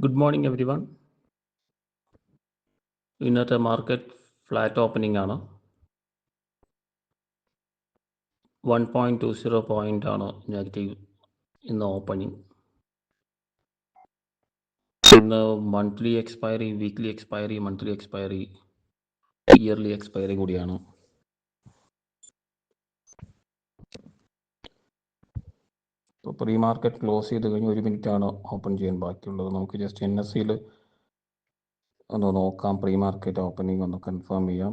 Good morning, everyone. ഇന്നത്തെ market flat opening ആണ്. 1.20 point ആണ് നെഗറ്റീവ് ഇന്ന് ഓപ്പണിംഗ്. ഇന്ന് monthly expiry, weekly expiry, monthly expiry, yearly expiry കൂടിയാണ്. ഇപ്പോൾ പ്രീ മാർക്കറ്റ് ക്ലോസ് ചെയ്ത് കഴിഞ്ഞ് 1 മിനിറ്റാണ് ഓപ്പൺ ചെയ്യാൻ ബാക്കിയുള്ളത്. നമുക്ക് ജസ്റ്റ് NSEയിൽ ഒന്ന് നോക്കാം. പ്രീ മാർക്കറ്റ് ഓപ്പണിംഗ് ഒന്ന് കൺഫേം ചെയ്യാം.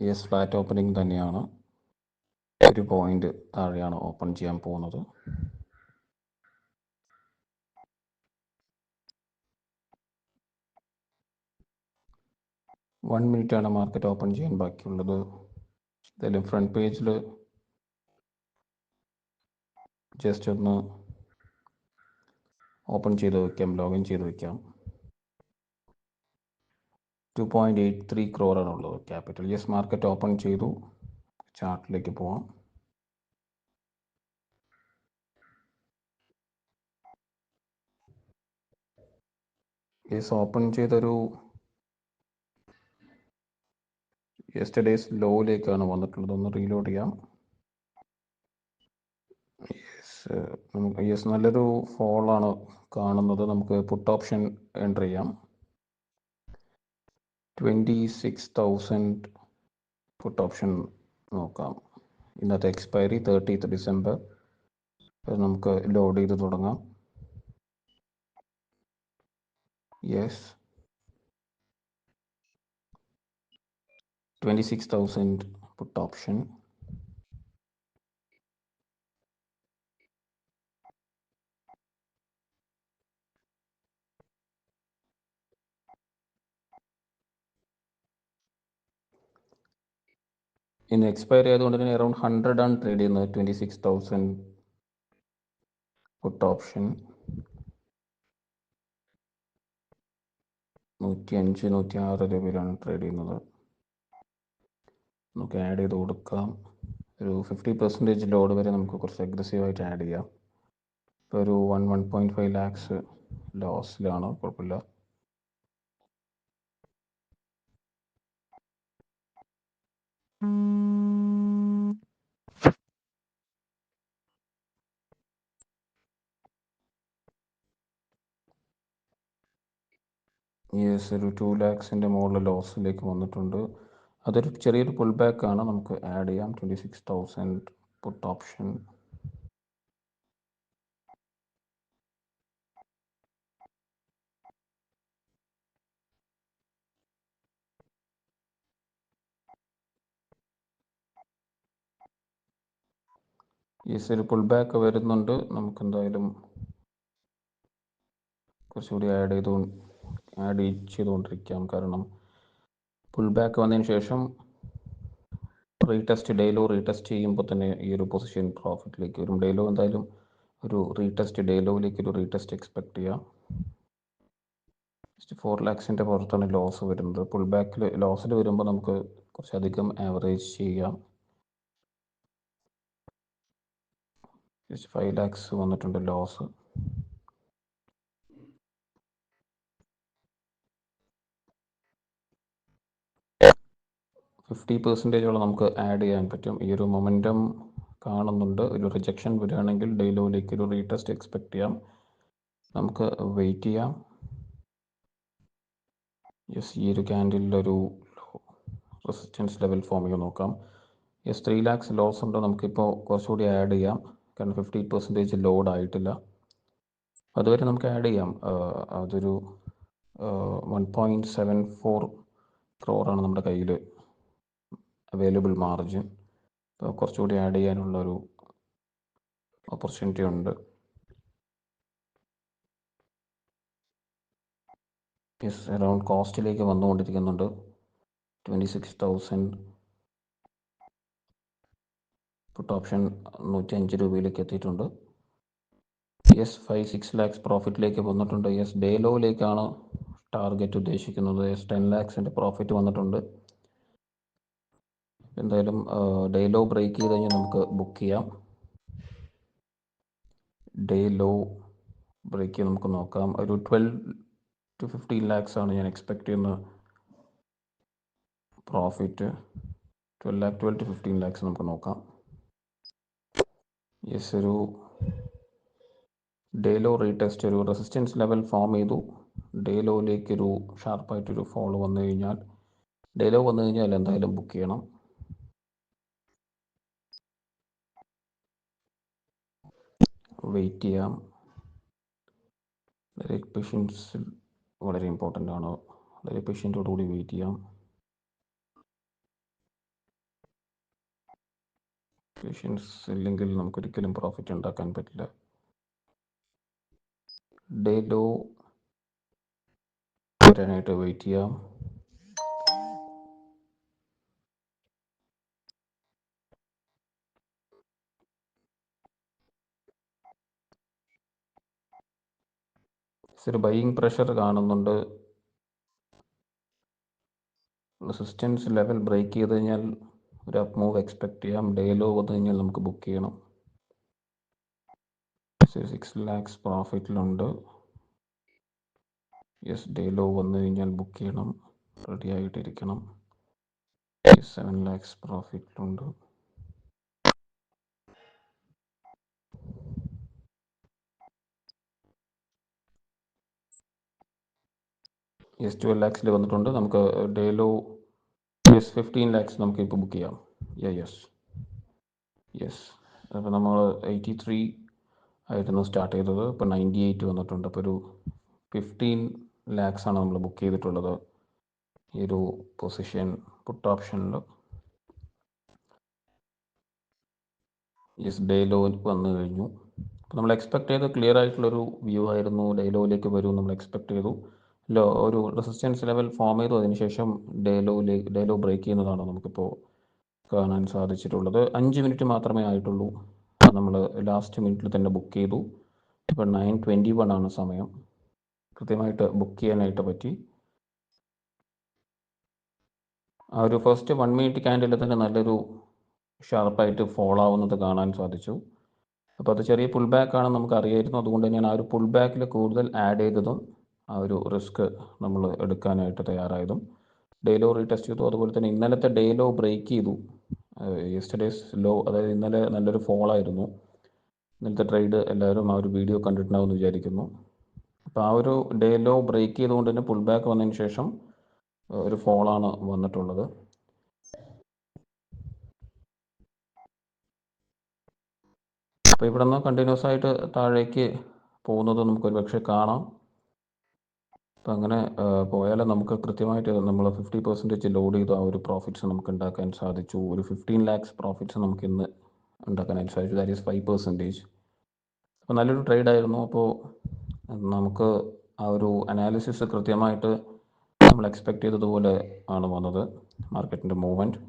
യെസ്, ഫ്ലാറ്റ് ഓപ്പണിംഗ് തന്നെയാണ്. 1 പോയിന്റ് താഴെയാണ് ഓപ്പൺ ചെയ്യാൻ പോകുന്നത്. വൺ മിനിറ്റാണ് മാർക്കറ്റ് ഓപ്പൺ ചെയ്യാൻ ബാക്കിയുള്ളത്. എന്തായാലും ഫ്രണ്ട് പേജിൽ ജസ്റ്റ് ഒന്ന് ഓപ്പൺ ചെയ്ത് വയ്ക്കാം, ലോഗിൻ ചെയ്ത് വയ്ക്കാം. 2.83 crore capital. Yes, market open ചെയ്തു. ചാർട്ടിലേക്ക് പോവാം. യെസ്, ഓപ്പൺ ചെയ്തൊരു യെസ്റ്റർഡേസ് ലോയിലേക്കാണ് വന്നിട്ടുള്ളത്. ഒന്ന് റീലോഡ് ചെയ്യാം. യെസ്, നല്ലൊരു ഫോളാണ് കാണുന്നത്. നമുക്ക് പുട്ട് ഓപ്ഷൻ എൻ്റർ ചെയ്യാം. 26,000 പുട്ട് ഓപ്ഷൻ നോക്കാം. ഇന്നത്തെ എക്സ്പയറി 30th December. നമുക്ക് ലോഡ് ചെയ്ത് തുടങ്ങാം. Yes, 26,000 put option. ഇന്ന് എക്സ്പയറി ആയതുകൊണ്ട് തന്നെ അറൗണ്ട് 100 ആണ് ട്രേഡ് ചെയ്യുന്നത്. 26,000 പുട്ട് ഓപ്ഷൻ. 105-106 രൂപയിലാണ് ട്രേഡ് ചെയ്യുന്നത്. നമുക്ക് ആഡ് ചെയ്ത് കൊടുക്കാം. ഒരു 50% ലോഡ് വരെ നമുക്ക് കുറച്ച് അഗ്രസീവായിട്ട് ആഡ് ചെയ്യാം. ഇപ്പോൾ ഒരു 1.5 lakhs ലോസിലാണ്, കുഴപ്പമില്ല. യെസ്, ഒരു 2 lakhs മുകളിൽ ലോസിലേക്ക് വന്നിട്ടുണ്ട്. അതൊരു ചെറിയൊരു പുൾ ബാക്ക് ആണ്. നമുക്ക് ആഡ് ചെയ്യാം 26,000 പുട്ട് ഓപ്ഷൻ. യെസ്, ഒരു പുൾ ബാക്ക് വരുന്നുണ്ട്. നമുക്ക് എന്തായാലും കുറച്ചുകൂടി ആഡ് ചെയ്തുകൊണ്ടിരിക്കാം. കാരണം പുൾ ബാക്ക് വന്നതിന് ശേഷം ഡേ ലോ റീടെസ്റ്റ് ചെയ്യുമ്പോൾ തന്നെ ഈ ഒരു പൊസിഷൻ പ്രോഫിറ്റിലേക്ക് വരും. ഡേ ലോ എന്തായാലും ഒരു ഡേ ലോയിലേക്ക് ഒരു റീടെസ്റ്റ് എക്സ്പെക്ട് ചെയ്യാം. 4 lakhs പുറത്താണ് ലോസ് വരുന്നത്. പുൾ ബാക്കിൽ ലോസിൽ വരുമ്പോൾ നമുക്ക് കുറച്ചധികം ആവറേജ് ചെയ്യാം. 5 lakhs വന്നിട്ടുണ്ട് ലോസ്. %50 നമുക്ക് ആഡ് ചെയ്യാൻ പറ്റും. ഈ ഒരു മൊമെൻറ്റം കാണുന്നുണ്ട്. ഒരു റിജക്ഷൻ വരികയാണെങ്കിൽ ഡേ ലോയിലേക്ക് ഒരു റീടെസ്റ്റ് എക്സ്പെക്ട് ചെയ്യാം. നമുക്ക് വെയിറ്റ് ചെയ്യാം. യെസ്, ഈ ഒരു ക്യാൻഡിലൊരു റെസിസ്റ്റൻസ് ലെവൽ ഫോം ചെയ്ത് നോക്കാം. യെസ്, 3 lakhs ലോസ് ഉണ്ട്. നമുക്കിപ്പോൾ കുറച്ചുകൂടി ആഡ് ചെയ്യാം. കാരണം 50% ലോഡ് ആയിട്ടില്ല. അതുവരെ നമുക്ക് ആഡ് ചെയ്യാം. അതൊരു 1.74 crore ആണ് നമ്മുടെ കയ്യിൽ അവൈലബിൾ മാർജിൻ. അപ്പോൾ കുറച്ചുകൂടി ആഡ് ചെയ്യാനുള്ളൊരു ഓപ്പർച്യൂണിറ്റി ഉണ്ട്. യെസ്, അറൗണ്ട് കോസ്റ്റിലേക്ക് വന്നുകൊണ്ടിരിക്കുന്നുണ്ട്. 26,000 പുട്ട് ഓപ്ഷൻ 105 രൂപയിലേക്ക് എത്തിയിട്ടുണ്ട്. യെസ്, 5-6 lakhs പ്രോഫിറ്റിലേക്ക് വന്നിട്ടുണ്ട്. യെസ്, ഡേ ലോയിലേക്കാണ് ടാർഗറ്റ് ഉദ്ദേശിക്കുന്നത്. യെസ്, 10 lakhs പ്രോഫിറ്റ് വന്നിട്ടുണ്ട്. എന്തായാലും ഡേ ലോ ബ്രേക്ക് ചെയ്ത് കഴിഞ്ഞാൽ നമുക്ക് ബുക്ക് ചെയ്യാം. ഡേ ലോ ബ്രേക്ക് നമുക്ക് നോക്കാം. ഒരു 12 to 15 lakhs ആണ് ഞാൻ എക്സ്പെക്ട് ചെയ്യുന്ന പ്രോഫിറ്റ്. 12 to 15 lakhs നമുക്ക് നോക്കാം. യെസ്, ഒരു ഡേ ലോ റീടെസ്റ്റ്, ഒരു റെസിസ്റ്റൻസ് ലെവൽ ഫോം ചെയ്തു. ഡേ ലോയിലേക്കൊരു ഷാർപ്പായിട്ടൊരു ഫോളോ വന്നു കഴിഞ്ഞാൽ, ഡേ ലോ വന്നു കഴിഞ്ഞാൽ എന്തായാലും ബുക്ക് ചെയ്യണം. വെയിറ്റ് ചെയ്യാം. പേഷ്യൻസ് വളരെ ഇമ്പോർട്ടൻ്റ് ആണ്. വളരെ പേഷ്യൻറ്റോടുകൂടി വെയിറ്റ് ചെയ്യാം. പേഷ്യൻസ് ഇല്ലെങ്കിൽ നമുക്കൊരിക്കലും പ്രോഫിറ്റ് ഉണ്ടാക്കാൻ പറ്റില്ല. ഡേ ലോ വരാനായിട്ട് വെയിറ്റ് ചെയ്യാം. ഒരു ബൈയിങ് പ്രഷർ കാണുന്നുണ്ട്. റെസിസ്റ്റൻസ് ലെവൽ ബ്രേക്ക് ചെയ്ത് കഴിഞ്ഞാൽ ഒരു അപ്പ് മൂവ് എക്സ്പെക്ട് ചെയ്യാം. ഡേ ലോ വന്നു കഴിഞ്ഞാൽ നമുക്ക് ബുക്ക് ചെയ്യണം. 6 lakhs പ്രോഫിറ്റിലുണ്ട്. യെസ്, ഡേ ലോ വന്നു കഴിഞ്ഞാൽ ബുക്ക് ചെയ്യണം. റെഡി ആയിട്ടിരിക്കണം. 7 lakhs പ്രോഫിറ്റിലുണ്ട്. യെസ്, 12 lakhs വന്നിട്ടുണ്ട്. നമുക്ക് ഡേ ലോ 15 lakhs നമുക്ക് ഇപ്പോൾ ബുക്ക് ചെയ്യാം. യെസ്. അപ്പോൾ നമ്മൾ 83 ആയിരുന്നു സ്റ്റാർട്ട് ചെയ്തത്. ഇപ്പോൾ 98 വന്നിട്ടുണ്ട്. അപ്പോൾ ഒരു 15 lakhs ആണ് നമ്മൾ ബുക്ക് ചെയ്തിട്ടുള്ളത് ഈ ഒരു പൊസിഷൻ പുട്ട് ഓപ്ഷനിൽ. യെസ്, ഡേ ലോ വന്നു കഴിഞ്ഞു. അപ്പോൾ നമ്മൾ എക്സ്പെക്ട് ചെയ്ത് ക്ലിയർ ആയിട്ടുള്ളൊരു വ്യൂ ആയിരുന്നു. ഡേ ലോയിലേക്ക് വരും നമ്മൾ എക്സ്പെക്ട് ചെയ്തു. ഒരു റെസിസ്റ്റൻസ് ലെവൽ ഫോം ചെയ്തു. അതിനുശേഷം ഡേ ലോ ബ്രേക്ക് ചെയ്യുന്നതാണ് നമുക്കിപ്പോൾ കാണാൻ സാധിച്ചിട്ടുള്ളത്. 5 മിനിറ്റ് മാത്രമേ ആയിട്ടുള്ളൂ. നമ്മൾ ലാസ്റ്റ് മിനിറ്റിൽ തന്നെ ബുക്ക് ചെയ്തു. ഇപ്പോൾ 9:21 ആണ് സമയം. കൃത്യമായിട്ട് ബുക്ക് ചെയ്യാനായിട്ട് പറ്റി. ആ ഒരു ഫസ്റ്റ് 1 മിനിറ്റ് ക്യാൻഡിൽ തന്നെ നല്ലൊരു ഷാർപ്പായിട്ട് ഫോളോ ആവുന്നത് കാണാൻ സാധിച്ചു. അപ്പോൾ അത് ചെറിയ പുൾ ബാക്ക് ആണെന്ന് നമുക്ക് അറിയായിരുന്നു. അതുകൊണ്ട് തന്നെയാണ് ആ ഒരു പുൾ ബാക്കിൽ കൂടുതൽ ആഡ് ചെയ്തതും ആ ഒരു റിസ്ക് നമ്മൾ എടുക്കാനായിട്ട് തയ്യാറായതും. ഡേ ലോ റീടെസ്റ്റ് ചെയ്തു. അതുപോലെ തന്നെ ഇന്നലത്തെ ഡേ ലോ ബ്രേക്ക് ചെയ്തു. യെസ്റ്റർഡേസ് ലോ, അതായത് ഇന്നലെ നല്ലൊരു ഫോളായിരുന്നു. ഇന്നലത്തെ ട്രേഡ് എല്ലാവരും ആ ഒരു വീഡിയോ കണ്ടിട്ടുണ്ടാവുമെന്ന് വിചാരിക്കുന്നു. അപ്പോൾ ആ ഒരു ഡേ ലോ ബ്രേക്ക് ചെയ്തുകൊണ്ട് തന്നെ പുൾ ബാക്ക് വന്നതിന് ശേഷം ഒരു ഫോളാണ് വന്നിട്ടുള്ളത്. അപ്പോൾ ഇവിടെ നിന്ന് കണ്ടിന്യൂസ് ആയിട്ട് താഴേക്ക് പോകുന്നത് നമുക്കൊരു പക്ഷേ കാണാം. അപ്പോൾ അങ്ങനെ പോയാൽ നമുക്ക് കൃത്യമായിട്ട് നമ്മൾ 50% ലോഡ് ചെയ്ത ആ ഒരു പ്രോഫിറ്റ്സ് നമുക്ക് ഉണ്ടാക്കാൻ സാധിച്ചു. ഒരു 15 lakhs പ്രോഫിറ്റ്സ് നമുക്ക് ഇന്ന് ഉണ്ടാക്കാനായിട്ട് സാധിച്ചു. That is 5%. അപ്പോൾ നല്ലൊരു ട്രേഡായിരുന്നു. അപ്പോൾ നമുക്ക് ആ ഒരു അനാലിസിസ് കൃത്യമായിട്ട് നമ്മൾ എക്സ്പെക്ട് ചെയ്തതുപോലെ ആണ് വന്നത് മാർക്കറ്റിൻ്റെ മൂവ്മെൻറ്റ്.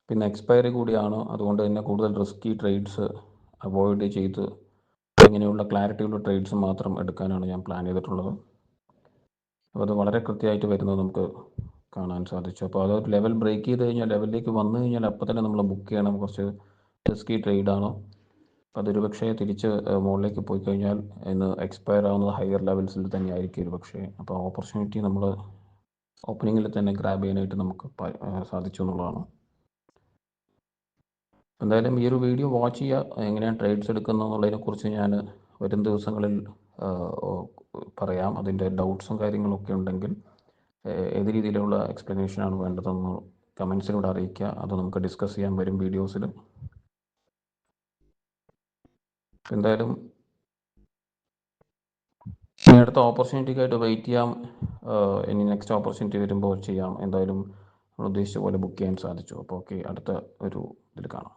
പിന്നെ എക്സ്പയറി കൂടിയാണ്. അതുകൊണ്ട് തന്നെ കൂടുതൽ റിസ്കി ട്രേഡ്സ് അവോയ്ഡ് ചെയ്ത് ഇങ്ങനെയുള്ള ക്ലാരിറ്റിയുള്ള ട്രേഡ്സ് മാത്രം എടുക്കാനാണ് ഞാൻ പ്ലാൻ ചെയ്തിട്ടുള്ളത്. അപ്പോൾ അത് വളരെ കൃത്യമായിട്ട് വരുന്നത് നമുക്ക് കാണാൻ സാധിച്ചു. അപ്പോൾ അത് ലെവൽ ബ്രേക്ക് ചെയ്ത് കഴിഞ്ഞാൽ, ലെവലിലേക്ക് വന്നു കഴിഞ്ഞാൽ അപ്പോൾ തന്നെ നമ്മൾ ബുക്ക് ചെയ്യണം. കുറച്ച് റിസ്കി ട്രേഡാണ്. അപ്പോൾ അതൊരു പക്ഷേ തിരിച്ച് മുകളിലേക്ക് പോയി കഴിഞ്ഞാൽ ഇന്ന് എക്സ്പയർ ആവുന്നത് ഹയർ ലെവൽസിൽ തന്നെ ആയിരിക്കും ഒരു പക്ഷേ. അപ്പോൾ ഓപ്പർച്യൂണിറ്റി നമ്മൾ ഓപ്പണിങ്ങിൽ തന്നെ ഗ്രാബ് ചെയ്യാനായിട്ട് നമുക്ക് സാധിച്ചു എന്നുള്ളതാണ്. എന്തായാലും ഈ ഒരു വീഡിയോ വാച്ച് ചെയ്യുക. എങ്ങനെയാണ് ട്രേഡ്സ് എടുക്കുന്നത് എന്നുള്ളതിനെക്കുറിച്ച് ഞാൻ വരും ദിവസങ്ങളിൽ പറയാം. അതിൻ്റെ ഡൗട്ട്സും കാര്യങ്ങളൊക്കെ ഉണ്ടെങ്കിൽ ഏത് രീതിയിലുള്ള എക്സ്പ്ലനേഷനാണ് വേണ്ടതെന്ന് കമൻസിലൂടെ അറിയിക്കുക. അത് നമുക്ക് ഡിസ്കസ് ചെയ്യാൻ വരും വീഡിയോസിൽ. എന്തായാലും ഇനി അടുത്ത ഓപ്പർച്യൂണിറ്റിക്കായിട്ട് വെയിറ്റ് ചെയ്യാം. ഇനി നെക്സ്റ്റ് ഓപ്പർച്യൂണിറ്റി വരുമ്പോൾ ചെയ്യാം. എന്തായാലും നമ്മൾ ഉദ്ദേശിച്ച പോലെ ബുക്ക് ചെയ്യാൻ സാധിച്ചു. അപ്പോൾ ഓക്കെ, അടുത്ത ഒരു ഇതിൽ കാണാം.